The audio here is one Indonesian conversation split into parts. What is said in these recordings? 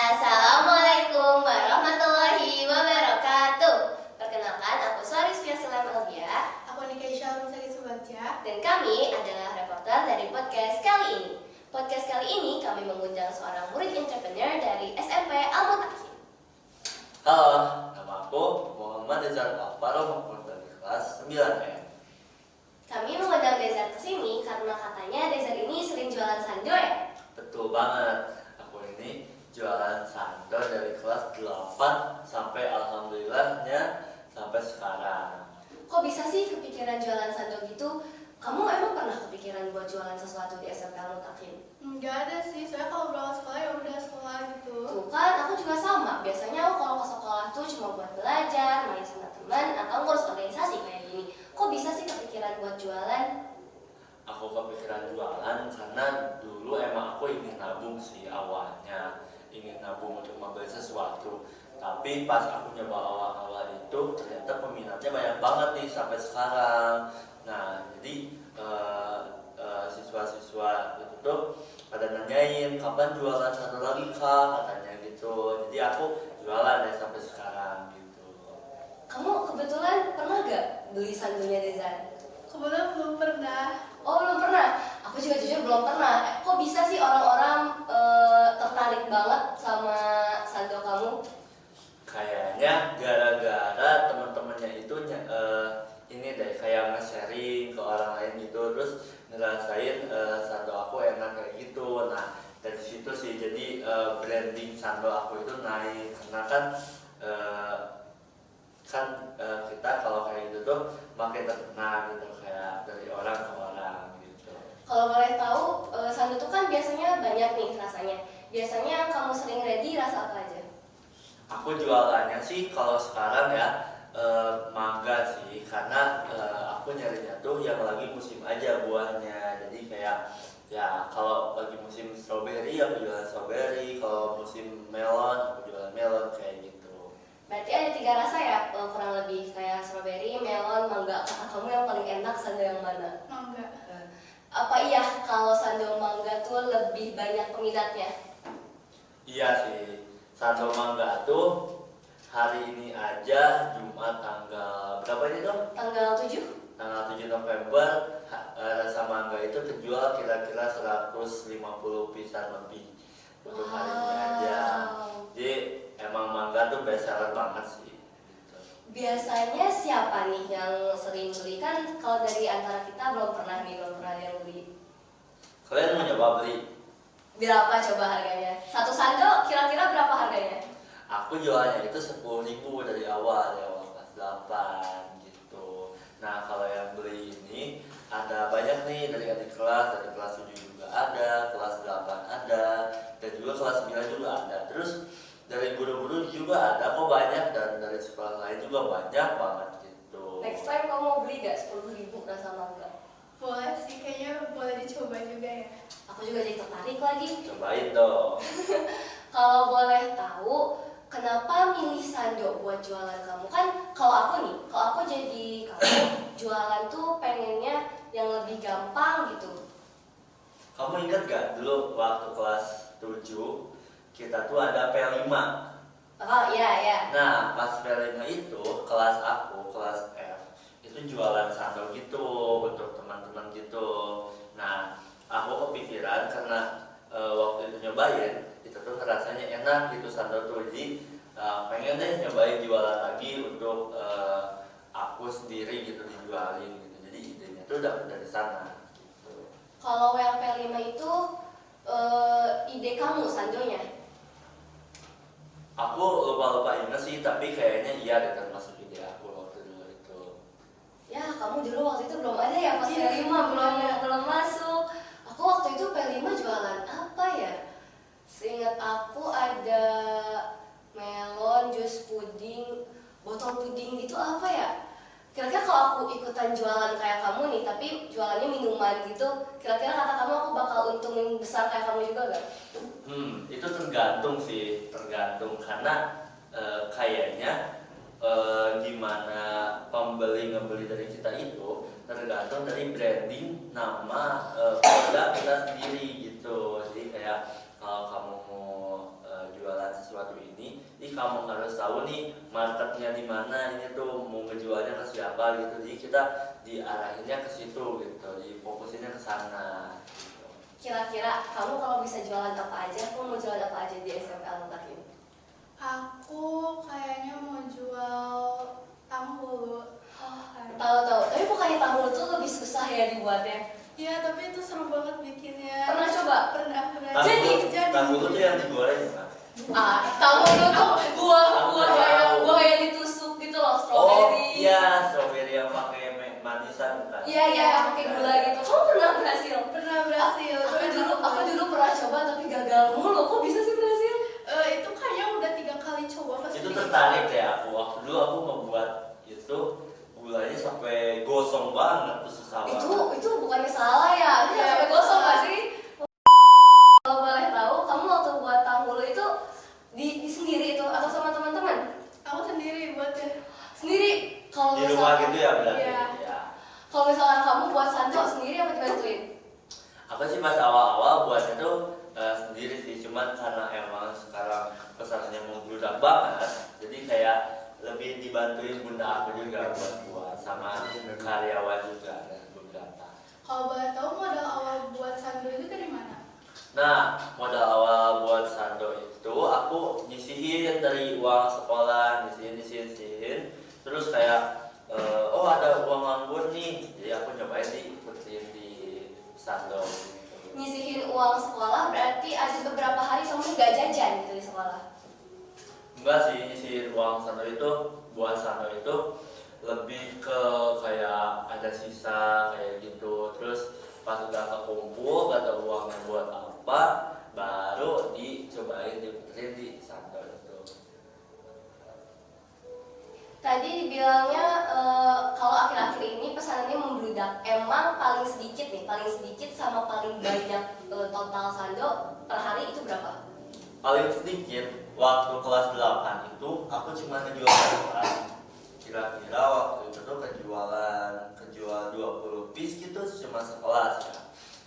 Assalamualaikum warahmatullahi wabarakatuh. Perkenalkan, aku Suarisya Selam Elvia. Aku Nika Isyarum Sari Subaja. Dan kami adalah reporter dari podcast kali ini. Podcast kali ini kami mengundang seorang murid entrepreneur dari SMP Al-Mutakin. Halo, nama aku Muhammad Rizal Alvaro dari kelas 9M. Kami mengundang Dezar ke sini karena katanya Dezar ini sering jualan sando ya? Betul banget, aku ini jualan sando dari kelas 8 sampai alhamdulillahnya sampai sekarang. Kok bisa sih kepikiran jualan sando gitu? Kamu emang pernah kepikiran buat jualan sesuatu di SMP Al-Mutakin? Enggak ada sih, soalnya kalau berangkat sekolah ya udah sekolah gitu. Tuh kan, aku juga sama. Biasanya aku kalau ke sekolah tuh cuma buat belajar, main sama teman, atau ngurus organisasi kayak gini. Kok bisa sih kepikiran buat jualan? Aku kepikiran jualan karena dulu emang aku ingin nabung sih awalnya. Ingin nabung untuk membeli sesuatu. Tapi pas aku nyoba awal-awal itu ternyata peminatnya banyak banget nih sampai sekarang. Nah, jadi siswa-siswa itu tuh pada nanyain kapan jualan satu lagi kak, katanya gitu. Jadi aku jualan ya sampai sekarang gitu. Kamu kebetulan pernah gak beli sandunya Dezan? Kebetulan belum pernah. Oh, belum pernah? Aku juga jujur belum pernah. Kok bisa sih orang-orang tertarik banget sama sando kamu? Kayaknya gara-gara teman-temannya itu ini deh kayak nge-sharing ke orang lain gitu, terus ngerasain sando aku enak kayak gitu. Nah dari situ sih jadi branding sando aku itu naik karena kita kalau kayak gitu tuh makin terkenal gitu kayak dari orang ke orang gitu. Kalau boleh tahu, sando tuh kan biasanya banyak nih rasanya. Biasanya kamu sering ready rasa apa aja? Aku jualannya sih kalau sekarang ya mangga sih karena aku nyarinya tuh yang lagi musim aja buahnya. Jadi kayak ya kalau lagi musim strawberry aku jualan strawberry, kalau musim melon aku jualan melon kayak gitu. Berarti ada 3 rasa ya, kurang lebih kayak strawberry, melon, mangga. Kata kamu yang paling enak sando yang mana? Mangga. Apa iya kalau sando mangga tuh lebih banyak peminatnya? Iya sih, sando mangga tuh hari ini aja Jumat tanggal berapa ini tuh? Tanggal 7? Tanggal 7 November rasa mangga itu terjual kira-kira 150 pieces lebih untuk hari ini aja. Jadi emang mangga tuh best seller banget sih gitu. Biasanya siapa nih yang sering beli? Kan kalau dari antara kita belum pernah ada yang beli. Kalian mau nyoba beli? Berapa coba harganya? Satu sando kira-kira berapa harganya? Aku jualnya itu 10.000 dari awal kelas 8 gitu. Nah kalau yang beli ini ada banyak nih dari adik kelas, dari kelas 7 juga ada, kelas 8 ada, dan juga kelas 9 juga ada. Terus dari guru-guru juga ada kok banyak, dan dari sekolah lain juga banyak banget gitu. Next time kamu mau beli gak 10.000 rasa mangga? Boleh sih, kayaknya boleh dicoba juga ya. Aku juga jadi tertarik lagi. Cobain dong. Kalau boleh tahu, kenapa milih sando buat jualan kamu? Kan kalau aku jadi kamu jualan tuh pengennya yang lebih gampang gitu. Kamu ingat gak dulu waktu kelas 7 kita tuh ada P5? Oh iya. Nah pas P5 itu kelas aku, kelas F, itu jualan sandal gitu untuk teman-teman gitu. Nah aku kepikiran karena waktu itu nyobain itu tuh rasanya enak gitu sandal tuh, jadi pengen deh nyobain jualan lagi untuk aku sendiri gitu dijualin gitu. Jadi idenya tuh udah dari sana gitu. Kalau yang P5 itu ide kamu sandonya? Aku lupa inget sih, tapi kayaknya iya deh termasuk ide aku waktu dulu itu. Ya, kamu dulu waktu itu belum ada ya pas Iya, P5 belum masuk. Aku waktu itu P5 jualan apa ya? Seingat aku ada melon, jus puding, botol puding gitu apa ya? Kira-kira kalau aku ikutan jualan kayak kamu nih, tapi jualannya minuman gitu, kira-kira kata kamu aku bakal untungin besar kayak kamu juga gak? Itu tergantung sih, tergantung karena kayaknya gimana pembeli ngebeli dari kita itu tergantung dari branding nama produk kita sendiri gitu. Jadi kayak kalau kamu mau jualan kamu harus tahu nih marketnya di mana, ini tuh mau ngejualnya ke siapa gitu. Jadi kita diarahinnya ke situ gitu, difokusinnya ke sana gitu. Kira-kira kamu kalau bisa jualan apa aja, kamu mau jualan apa aja di SMP Al-Muntah ini? Aku kayaknya mau jual tahu. Tahu-tahu, tapi bukannya tahu tuh lebih susah ya dibuatnya? Iya, tapi itu seru banget bikinnya. Pernah coba? Pernah. Jadi. Tahu tuh yang digoreng kan? Tahu tuh buah yang ditusuk gitu loh, Oh strawberry. iya, strawberry yang pakai manisan kan? Iya, yang pakai gula gitu. Kamu pernah berhasil? Pernah berhasil. Aku dulu pernah coba tapi gagal mulu. Kok bisa sih berhasil? Itu kayaknya udah 3 kali coba pas Itu bikin. tertarik ya aku. Waktu dulu aku membuat itu gulanya sampai gosong banget, tuh susah banget. Itu bukannya salah ya? Itu Iya, sampai itu gosong salah. nggak sih? Kalau boleh tahu, kamu waktu buat tanggul itu di sendiri itu atau sama teman-teman? Aku sendiri buatnya. Sendiri. Kalau Di rumah misalkan gitu ya berarti? Iya. Ya. kalau misalkan kamu buat sanco sendiri apa dibantuin? Aku sih pas awal-awal buatnya tuh sendiri sih, cuman karena emang sekarang pesanannya membludak banget, jadi kayak lebih dibantuin bunda aku juga buat sama karyawan juga ada beberapa. Kalau boleh tahu modal awal buat sando itu dari mana? Nah, modal awal buat sando itu aku nyisihin dari uang sekolah, nyisihin, terus kayak oh ada uang nganggur nih, jadi aku nyobain diikutin di sando. Nyisihin uang sekolah berarti ada beberapa hari kamu nggak jajan gitu di sekolah? Enggak sih, nyisihin uang sando itu buat sando itu lebih ke kayak ada sisa kayak gitu, terus pas udah kekumpul gak ada uangnya buat apa, baru dicobain diputerin di sando itu. Tadi dibilangnya kalau akhir-akhir ini pesanannya membludak. Emang paling sedikit sama paling banyak total sando per hari itu berapa? Paling sedikit waktu kelas 8 itu aku cuma ngejual satu kelas. Kira-kira waktu itu tuh kejual 20 piece gitu cuma sekelas ya.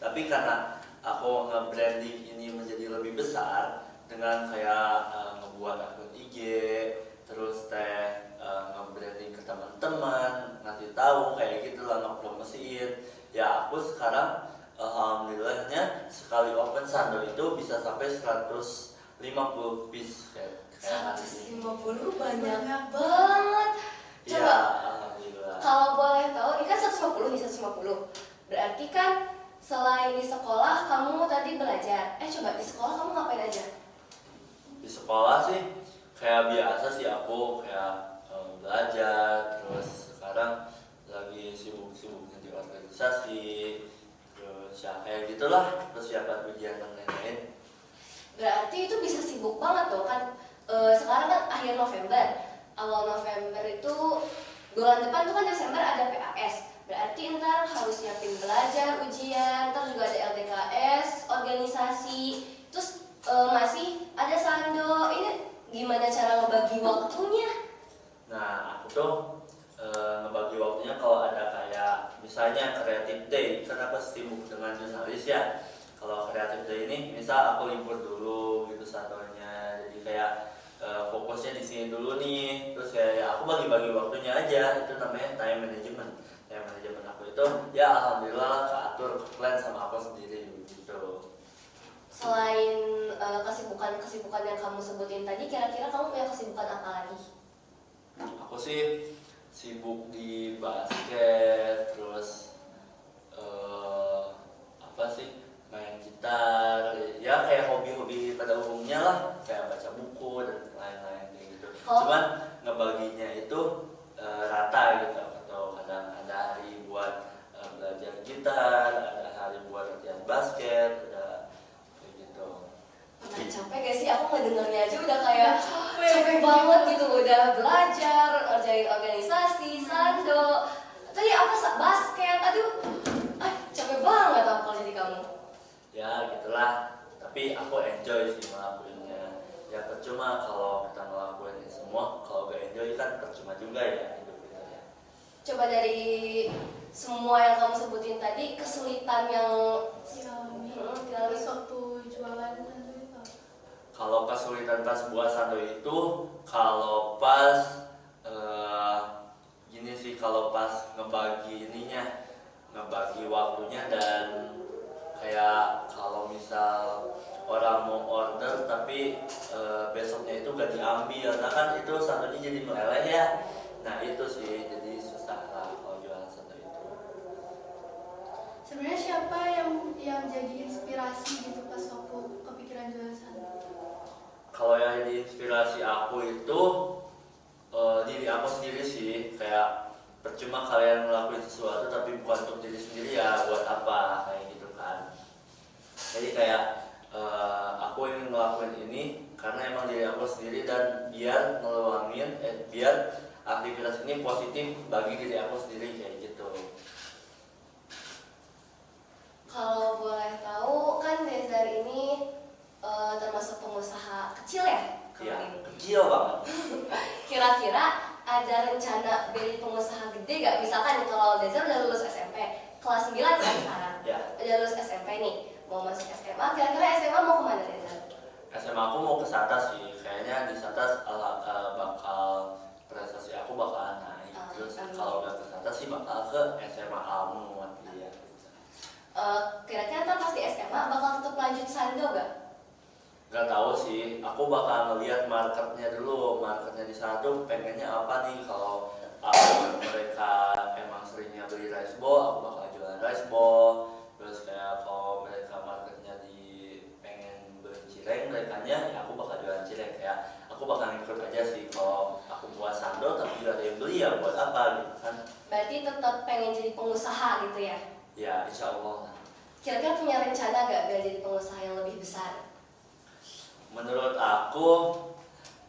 Tapi karena aku nge-branding ini menjadi lebih besar dengan kayak ngebuat akun IG, terus nge-branding ke teman-teman, ngasih tahu kayak gitu lah, ngepromosiin. Ya aku sekarang alhamdulillahnya sekali open sando itu bisa sampai 150 piece kayak hari ini. 150 banyak banget. Coba Ya, alhamdulillah. kalau boleh tahu, ini kan 150 nih 150. Berarti kan selain di sekolah kamu tadi belajar. Coba di sekolah kamu ngapain aja? Di sekolah sih kayak biasa sih aku kayak belajar, terus sekarang lagi sibuk-sibuknya di organisasi, terus ya kayak gitulah, persiapan ujian dan lain-lain. Berarti itu bisa sibuk banget dong kan? Sekarang kan akhir November, awal November itu bulan depan tuh kan Desember ada PAS. Berarti ntar harus nyiapin belajar, ujian, ntar juga ada LDKS, organisasi, terus masih ada sando. Ini gimana cara ngebagi waktunya? Nah, aku tuh ngebagi waktunya kalau ada kayak misalnya Creative Day, karena aku sibuk dengan jurnalis ya. Kalau Creative Day ini, misal aku libur dulu gitu sandonya, jadi kayak fokusnya di sini dulu nih, terus kayak ya aku bagi-bagi waktunya aja, itu namanya time management. Time management aku itu ya alhamdulillah keatur, plan sama aku sendiri gitu. Selain kesibukan yang kamu sebutin tadi, kira-kira kamu punya kesibukan apa lagi? Aku sih sibuk di basket, terus apa sih, main gitar, ya kayak hobi-hobi pada umumnya lah, kayak baca buku dan lain-lain kayak gitu. Cuman ngebaginya itu rata gitu, atau kadang ada hari buat belajar gitar, ada hari buat latihan basket, ada kayak gitu. Pernah capek gak sih? Aku ngedengarnya aja udah kayak capek banget gitu. Udah belajar, ngerjain organisasi, sando, tadi apa, basket, aduh capek banget aku kalau jadi kamu. Ya gitulah, tapi aku enjoy sih ngelakuinnya. Ya percuma kalau kita ngelakuin ini semua, kalau gak enjoy kan percuma juga ya hidup kita ya. Coba dari semua yang kamu sebutin tadi, kesulitan yang Terus waktu jualan sando itu. Kalau kesulitan pas buat sando itu kalau pas gini sih, kalau pas ngebagi waktunya, dan kayak kalau misal orang mau order tapi besoknya itu gak diambil, nah kan itu sandonya jadi meleleh ya. Nah itu sih jadi susah lah kalau jualan sando itu. Sebenarnya siapa yang jadi inspirasi gitu pas waktu kepikiran jualan sando? Kalau yang jadi inspirasi aku itu diri aku sendiri sih. Kayak percuma kalian ngelakuin sesuatu tapi bukan untuk diri sendiri, ya buat apa, kayak gitu kan. Jadi kayak aku ingin ngelakuin ini karena emang diri aku sendiri, dan biar biar aktivitas ini positif bagi diri aku sendiri, kayak gitu. Kalau boleh tahu kan Dezar ini termasuk pengusaha kecil ya? Iya, Kalau ini. kecil banget. Kira-kira ada rencana jadi pengusaha gede gak? Misalkan kalau Dezar udah lulus SMP, kelas 9 kan sekarang. Ya. Udah lulus SMP nih, mau masuk SMA, kira-kira SMA mau kemana Dezar? SMA aku mau ke Satas sih, kayaknya di Satas bakal prestasi aku bakal naik. Terus kalau udah ke Satas sih bakal ke SMA Almut ya. Kira-kira ntar pas di SMA bakal tetap lanjut sando gak? Gak tahu sih, aku bakal ngeliat marketnya dulu. Marketnya di sana tuh pengennya apa nih. Kalau mereka emang seringnya beli rice bowl, aku bakal jualan rice bowl. Terus kayak kalau mereka marketnya pengen beli cireng merekanya, ya aku bakal jualan cireng. Kayak aku bakal ngikut aja sih. Kalau aku buat sando tapi gak ada yang beli, ya buat apa gitu kan. Berarti tetap pengen jadi pengusaha gitu ya? Ya insya Allah. Kira-kira punya rencana gak biar jadi pengusaha yang lebih besar? Menurut aku,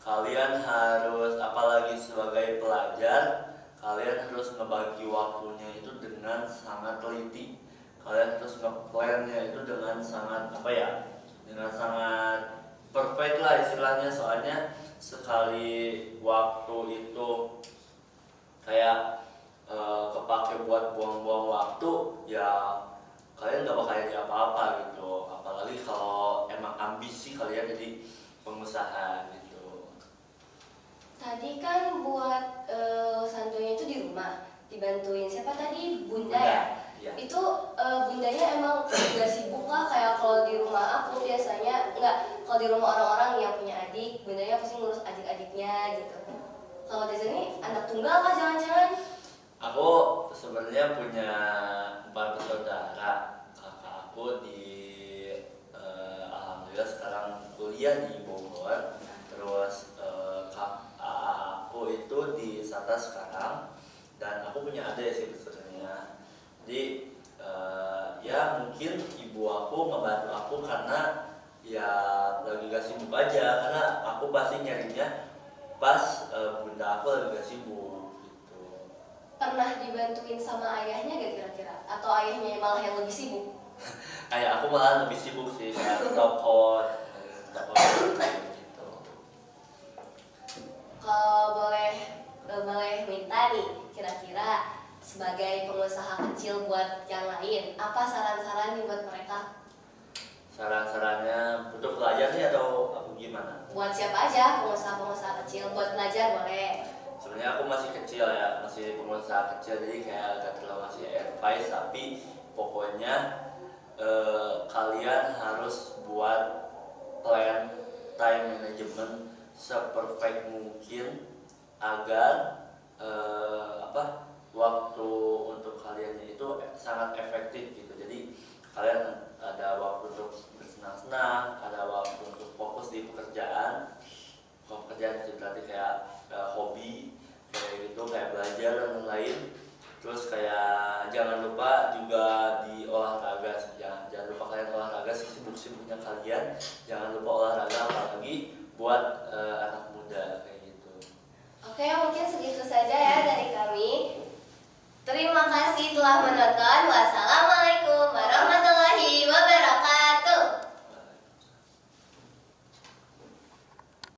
kalian harus, apalagi sebagai pelajar, kalian harus ngebagi waktunya itu dengan sangat teliti. Kalian harus nge-plan-nya itu dengan sangat dengan sangat perfect lah istilahnya. Soalnya sekali waktu itu kayak kepake buat buang-buang waktu, ya kalian gak bakal jadi apa-apa gitu. Apalagi kalau emang ambisi kalian jadi pengusaha gitu. Tadi kan buat sandonya itu di rumah, dibantuin siapa tadi? Bunda ya? Iya. Itu bundanya emang gak sibuk lah, kayak kalau di rumah aku biasanya kalau di rumah orang-orang yang punya adik, bundanya pasti ngurus adik-adiknya gitu. Kalau Deza ini anak tunggal kah jangan-jangan? Aku sebenarnya punya 4 bersaudara. Kakak aku alhamdulillah sekarang kuliah di Bogor. Terus kakak aku itu di Satas sekarang, dan aku punya adik sih sebenarnya. Jadi ya mungkin ibu aku ngebantu aku karena ya lagi gak sibuk aja, karena aku pasti nyarinya pas bunda aku lagi gak sibuk gitu. Pernah dibantuin sama ayahnya gak kira-kira? Atau ayahnya malah yang lebih sibuk? Kayak aku malah lebih sibuk sih, kayak toko gitu. Kalau boleh minta nih, kira-kira sebagai pengusaha kecil buat yang lain, apa saran-saran nih buat mereka? Saran-sarannya untuk pelajar nih atau aku gimana? Buat siapa aja, pengusaha-pengusaha kecil, buat pelajar boleh. Sebenarnya aku masih kecil ya, masih pengusaha kecil, jadi kayak agak terlalu masih advice, tapi pokoknya kalian harus buat plan time management seperfect mungkin agar waktu untuk kalian itu sangat efektif gitu. Jadi kalian ada waktu untuk bersenang-senang, ada waktu untuk fokus di pekerjaan. Kalau pekerjaan itu berarti kayak hobi, kayak gitu, kayak belajar dan lain-lain. Terus kayak jangan lupa juga di olahraga, jangan lupa kalian olahraga, sibuk-sibuknya kalian jangan lupa olahraga, apalagi buat